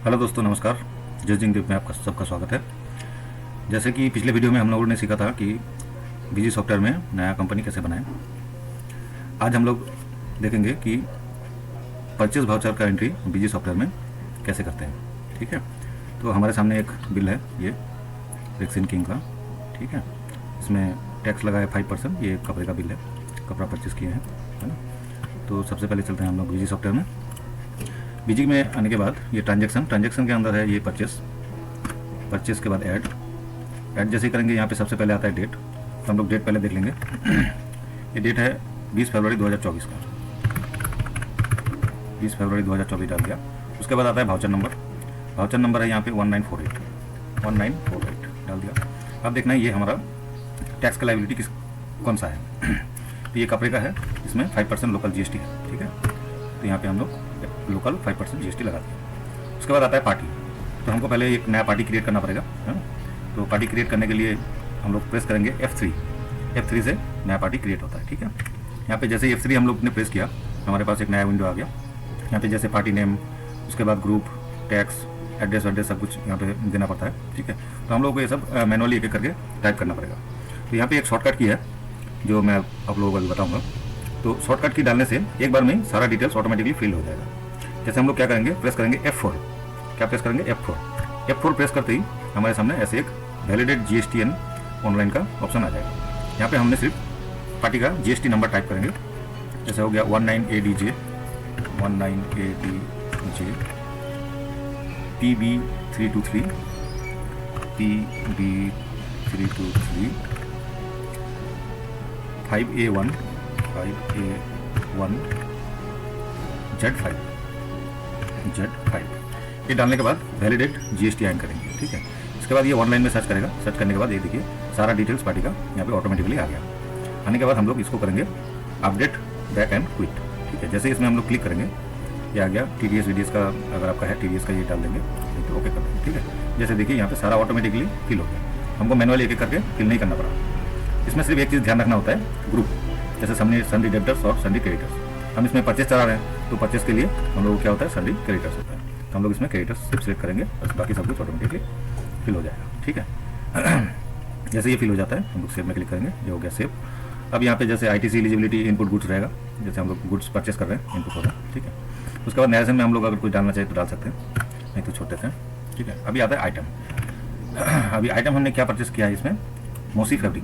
Hello दोस्तों, नमस्कार। Judging dip में आपका सबका स्वागत है। जैसे कि पिछले वीडियो में हम लोगों ने सीखा था कि बीजी सॉफ्टवेयर में नया कंपनी कैसे बनाएं। आज हम लोग देखेंगे कि परचेज वाउचर का एंट्री बीजी सॉफ्टवेयर में कैसे करते हैं। ठीक है, तो हमारे सामने एक बिल है, ये रेक्सिन किंग का। ठीक है, इसमें टैक्स लगा है 5%। ये कपड़े का बिल है, कपड़ा परचेज़ किए हैं, है ना। तो सबसे पहले चलते हैं हम लोग बीजी सॉफ्टवेयर में। बीजी में आने के बाद ये ट्रांजैक्शन के अंदर है ये परचेस के बाद ऐड जैसे ही करेंगे यहाँ पे सबसे पहले आता है डेट। तो हम लोग डेट पहले देख लेंगे। ये डेट है 20 फरवरी 2024 का। 20 फरवरी 2024 डाल दिया। उसके बाद आता है वाउचर नंबर है यहाँ पे 1948 डाल दिया। अब देखना है ये हमारा टैक्स का लायबिलिटी कौन सा है। तो ये कपड़े का है, इसमें 5% लोकल जीएसटी है। ठीक है, तो यहाँ पे हम लोग लोकल 5% जीएसटी लगा दिया। उसके बाद आता है पार्टी। तो हमको पहले एक नया पार्टी क्रिएट करना पड़ेगा, है ना। तो पार्टी क्रिएट करने के लिए हम लोग प्रेस करेंगे F3 से नया पार्टी क्रिएट होता है। ठीक है, यहाँ पे जैसे F3 हम लोग ने प्रेस किया, हमारे पास एक नया विंडो आ गया। यहाँ पे जैसे पार्टी नेम, उसके बाद ग्रुप, टैक्स, एड्रेस सब कुछ यहाँ पे देना पड़ता है। ठीक है, तो हम लोग को ये सब मैनुअली एक एक करके टाइप करना पड़ेगा। तो यहाँ पे एक शॉर्टकट की है जो मैं आप लोगों को अभी बताऊँगा। तो शॉर्टकट की डालने से एक बार में सारा डिटेल्स ऑटोमेटिकली फिल हो जाएगा। जैसे हम लोग क्या करेंगे, प्रेस करेंगे F4। क्या प्रेस करेंगे? F4 प्रेस करते ही हमारे सामने ऐसे एक वैलिडेट GSTN ऑनलाइन का ऑप्शन आ जाएगा। यहाँ पे हमने सिर्फ पार्टी का GST नंबर टाइप करेंगे। जैसे हो गया 19ADJ PB323 5A1 Z5 ये डालने के बाद वैलिडेट GST आइन करेंगे। ठीक है, इसके बाद ये ऑनलाइन में सर्च करेगा। सर्च करने के बाद ये देखिए सारा डिटेल्स पार्टी का यहाँ पे ऑटोमेटिकली आ गया। आने के बाद हम लोग इसको करेंगे अपडेट बैक एंड क्विट। ठीक है, जैसे इसमें हम लोग क्लिक करेंगे ये आ गया। TDS VDS का अगर आपका है TDS का ये डाल देंगे, तो ओके कर देंगे। ठीक है, जैसे देखिए यहाँ पे सारा ऑटोमेटिकली फिल हो गया। हमको मैनुअली एक एक करके फिल नहीं करना पड़ा। इसमें सिर्फ एक चीज़ ध्यान रखना होता है, ग्रुप। जैसे सन्डी डेब्टर्स और सन्डी क्रेडिटर्स। हम इसमें परचेस चला रहे हैं, तो परचेस के लिए हम लोग क्या होता है, सन्डी क्रेडिटर्स होता है। तो हम लोग इसमें क्रेडिटर्स सिर्फ सिलेक्ट करेंगे, बस बाकी सब कुछ ऑटोमेटिकली फिल हो जाएगा। ठीक है, जैसे ये फिल हो जाता है हम लोग सेव में क्लिक करेंगे, ये हो गया सेव। अब यहाँ पे जैसे ITC एलिजिबिलिटी इनपुट गुड्स रहेगा, जैसे हम लोग गुड्स परचेस कर रहे हैं, इनपुट हो रहा है। ठीक है, उसके बाद नया में हम लोग अगर कुछ डालना चाहिए तो डाल सकते हैं, नहीं तो छोड़ देते हैं। ठीक है, अभी आता है आइटम। अभी आइटम हमने क्या परचेस किया है, इसमें मोसी फैब्रिक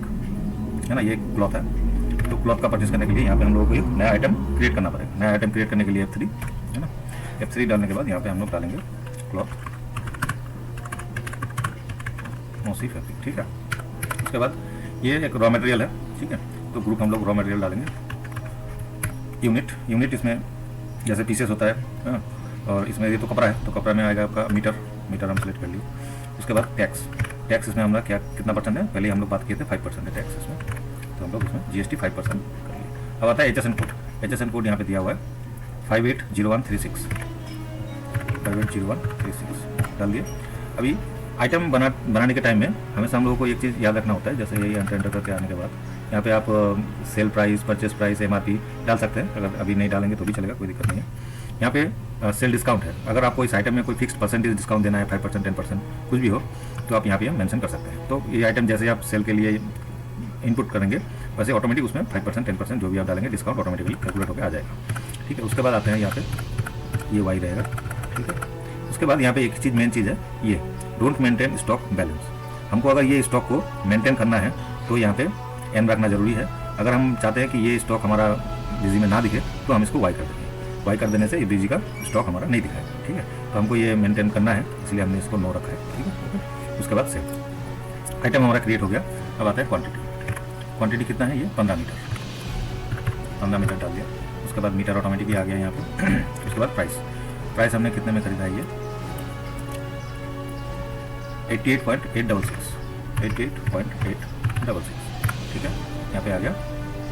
है ना, ये क्लॉथ है। तो क्लॉथ का परचेस करने के लिए यहाँ पे हम लोगों को एक नया आइटम क्रिएट करना पड़ेगा। नया आइटम क्रिएट करने के लिए F3 है ना। F3 डालने के बाद यहाँ पे हम लोग डालेंगे क्लॉथ मोसी फैब्रिक। ठीक है, उसके बाद ये एक रॉ मटेरियल है। ठीक है, तो ग्रुप हम लोग रॉ मटेरियल डालेंगे। यूनिट इसमें जैसे पीसेस होता है ना, और इसमें ये तो कपड़ा है, तो कपड़ा में आएगा आपका मीटर हम सेलेक्ट कर लिए। उसके बाद टैक्स इसमें हमारा क्या कितना परसेंट है, पहले हम लोग बात किए थे 5% है टैक्स इसमें, तो हम लोग इसमें GST 5% कर लिए। अब आता है HSN कोड यहाँ पे दिया हुआ है 580136 डाल दिए। अभी आइटम बनाने के टाइम में हमेशा हम लोगों को एक चीज़ याद रखना होता है। जैसे यही एंटर करके आने के बाद यहाँ पे आप sale price, purchase price, MRP डाल सकते हैं। अगर अभी नहीं डालेंगे तो भी चलेगा, कोई दिक्कत नहीं है। यहाँ पे सेल डिस्काउंट है, अगर आपको इस आइटम में कोई फिक्स्ड परसेंटेज डिस्काउंट देना है, 5%, 10%, कुछ भी हो, तो आप यहाँ पे मेंशन कर सकते हैं। तो ये आइटम जैसे आप सेल के लिए इनपुट करेंगे, वैसे ऑटोमेटिक उसमें 5%, 10% जो भी आप डालेंगे डिस्काउंट ऑटोमेटिकली कैलकुलेट होकर आ जाएगा। ठीक है, उसके बाद आते हैं यहाँ पे ये वाई रहेगा। ठीक है, उसके बाद यहाँ पे एक चीज़ मेन चीज़ है, ये डोंट मेंटेन स्टॉक बैलेंस। हमको अगर ये स्टॉक को मेंटेन करना है तो यहाँ पे एन रखना जरूरी है। अगर हम चाहते हैं कि ये स्टॉक हमारा बीजी में ना दिखे तो हम इसको वाई कर देंगे। वाई कर देने से ये बीजी का स्टॉक हमारा नहीं दिखाएगा। ठीक है, तो हमको ये मेंटेन करना है, इसलिए हमने इसको नो रखा है। ठीक है, उसके बाद सेव आइटम हमारा क्रिएट हो गया। अब आता है क्वांटिटी कितना है, ये 15 मीटर डाल दिया। उसके बाद मीटर ऑटोमेटिकली आ गया यहाँ पे। उसके बाद प्राइस हमने कितने में खरीदा है, ये 88.866। ठीक है, यहाँ पे आ गया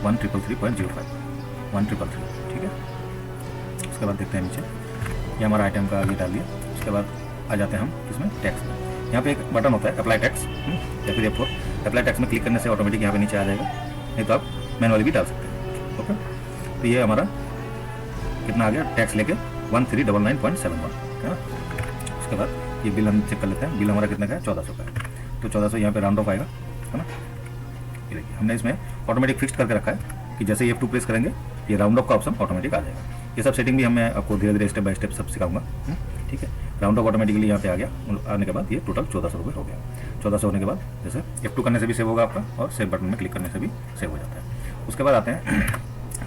133.05। ठीक है, उसके बाद देखते हैं नीचे, ये हमारा आइटम का ये डाल दिया। उसके बाद आ जाते हैं हम इसमें टैक्स में। यहाँ पे एक बटन होता है अप्लाई टैक्स या फिर F4। अप्लाई टैक्स में क्लिक करने से ऑटोमेटिक यहाँ पे नीचे आ जाएगा, नहीं तो आप मैनुअली भी डाल सकते हैं। ओके, तो ये हमारा कितना आ गया टैक्स लेके 1399.71 है ना। उसके बाद ये बिल हम चेक कर लेते हैं। बिल हमारा कितना का है, 1400 का है। तो 1400 यहाँ पे राउंड ऑफ आएगा, है ना। ये देखिए हमने इसमें ऑटोमेटिक फिक्स करके रखा है कि जैसे ही F2 प्रेस करेंगे ये राउंड ऑफ का ऑप्शन ऑटोमेटिक आ जाएगा। ये सब सेटिंग भी मैं आपको धीरे धीरे स्टेप बाय स्टेप सब सिखाऊंगा, ठीक है। राउंड ऑफ ऑटोमेटिकली यहाँ पे आ गया। आने के बाद ये टोटल 1400 रुपये हो गया। 1400 होने के बाद जैसे F2 करने से भी सेव होगा आपका, और सेव बटन में क्लिक करने से भी सेव हो जाता है। उसके बाद आते हैं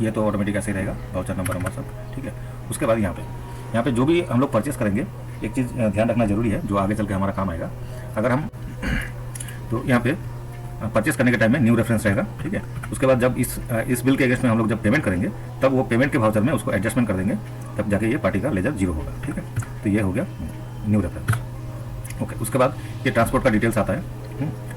ये तो ऑटोमेटिक ऐसे ही रहेगा, वाउचर नंबर सब, ठीक है। उसके बाद यहाँ पे जो भी हम लोग परचेस करेंगे, एक चीज़ ध्यान रखना जरूरी है जो आगे चल के हमारा काम आएगा। अगर हम तो यहाँ पे परचेस करने के टाइम में न्यू रेफरेंस रहेगा, ठीक है। उसके बाद जब इस बिल के अगेंस्ट में हम लोग जब पेमेंट करेंगे तब वो पेमेंट के वाउचर में उसको एडजस्टमेंट कर देंगे, तब जाके ये पार्टी का लेजर 0 होगा, ठीक है। तो ये हो गया न्यू रेफरेंस। ओके, उसके बाद ये ट्रांसपोर्ट का डिटेल्स आता है,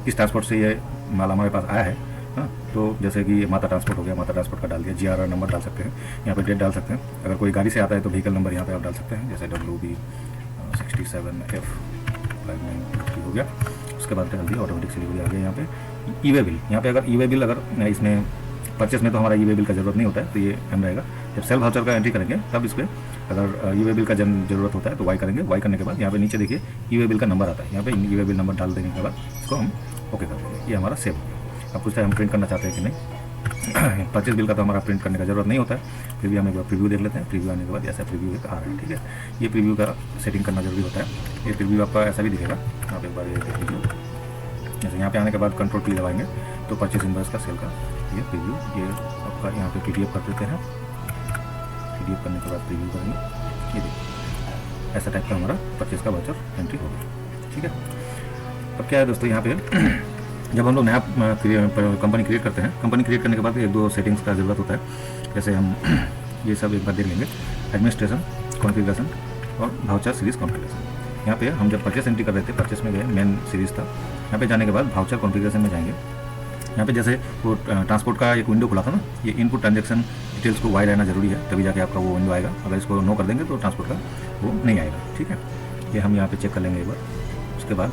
किस ट्रांसपोर्ट से ये माल हमारे पास आया है। हाँ, तो जैसे कि माता ट्रांसपोर्ट हो गया, माता ट्रांसपोर्ट का डाल दिया, GRR नंबर डाल सकते हैं, यहाँ पे डेट डाल सकते हैं। अगर कोई गाड़ी से आता है तो व्हीकल नंबर यहाँ पे आप डाल सकते हैं, जैसे WB 67F 59 हो गया। उसके बाद डाल दिया ऑटोमेटिक सिलेक्ट आ गया। यहाँ पे ई-वे बिल, यहाँ पे अगर ई-वे बिल अगर इसमें परचेस में तो हमारा ई-वे बिल का जरूरत नहीं होता है, तो ये एम रहेगा। जब सेल वाउचर का एंट्री करेंगे तब इस पर अगर ई-वे बिल का जरूरत होता है तो वाई करेंगे। वाई करने के बाद यहाँ पे नीचे देखिए ई-वे बिल का नंबर आता है, यहाँ पे ई-वे बिल नंबर डाल देने के बाद इसको हम ओके कर देंगे। ये हमारा सेव हो गया। अब पूछता है हम प्रिंट करना चाहते हैं कि नहीं। परचेस बिल का तो हमारा प्रिंट करने का जरूरत नहीं होता है, फिर भी हम एक बार प्रीव्यू देख लेते हैं। प्रीव्यू आने के बाद ऐसा प्रीव्यू आ रहा है, ठीक है। ये प्रीव्यू का सेटिंग करना जरूरी होता है। ये प्रीव्यू आपका ऐसा भी दिखेगा, आप एक बार ये देख लीजिए। जैसे यहाँ पे आने के बाद कंट्रोल P दबाएंगे तो परचेस इनवॉइस का सेल का ये प्रीव्यू, ये आपका यहाँ पे PDF कर देते हैं। PDF करने के बाद प्रीव्यू करेंगे, ये देखिए ऐसा टाइप का हमारा परचेस का वाउचर एंट्री हो गया, ठीक है। अब क्या है दोस्तों, यहाँ पे जब हम लोग नया कंपनी क्रिएट करते हैं, कंपनी क्रिएट करने के बाद 1-2 सेटिंग्स का ज़रूरत होता है। जैसे हम ये सब एक बार देख लेंगे, एडमिनिस्ट्रेशन, कॉन्फ़िगरेशन और वाउचर सीरीज़ कॉन्फ़िगरेशन। यहाँ पे हम जब परचेस एंट्री कर रहे थे, परचेस में गए, मेन सीरीज़ था। यहाँ पे जाने के बाद वाउचर कॉन्फ़िगरेशन में जाएंगे। यहाँ पे जैसे वो ट्रांसपोर्ट का एक विंडो खुला था ना, ये इनपुट ट्रांजैक्शन डिटेल्स को वाई रहना जरूरी है, तभी जाके आपका वो विंडो आएगा। अगर इसको नो कर देंगे तो ट्रांसपोर्ट का वो नहीं आएगा, ठीक है। ये हम यहाँ पे चेक कर लेंगे एक बार। उसके बाद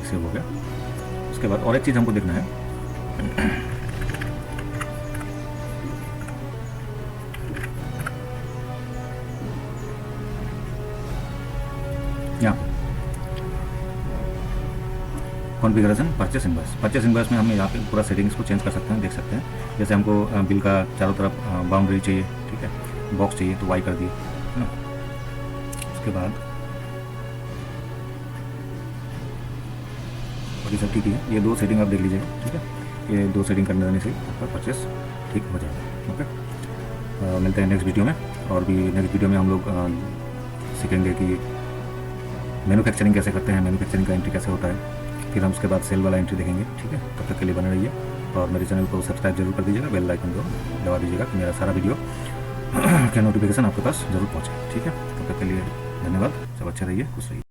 सेव हो गया। उसके बाद और एक चीज़ हमको देखना है, यहाँ configuration purchase invoice. Purchase invoice में हम यहाँ पे पूरा सेटिंग्स को चेंज कर सकते हैं, देख सकते हैं। जैसे हमको बिल का चारों तरफ बाउंड्री चाहिए, ठीक है, बॉक्स चाहिए तो वाई कर दिए, है ना। उसके बाद ये सब ठीक है। ये 2 सेटिंग आप देख लीजिएगा, ठीक है। ये 2 सेटिंग करने देने से आपका परचेस ठीक हो जाएगा, ओके। मिलते हैं नेक्स्ट वीडियो में, और भी नेक्स्ट वीडियो में हम लोग सीखेंगे कि मैन्युफैक्चरिंग कैसे करते हैं, मैन्युफैक्चरिंग का एंट्री कैसे होता है, फिर हम उसके बाद सेल वाला एंट्री देखेंगे, ठीक है। तब तक के लिए बने रहिए, और मेरे चैनल को सब्सक्राइब जरूर कर दीजिएगा, बेल आइकन को दबा दीजिएगा कि मेरा सारा वीडियो का नोटिफिकेशन आपके पास जरूर पहुँचे, ठीक है। तब तक के लिए धन्यवाद। सब अच्छे रहिए, खुश रहिए।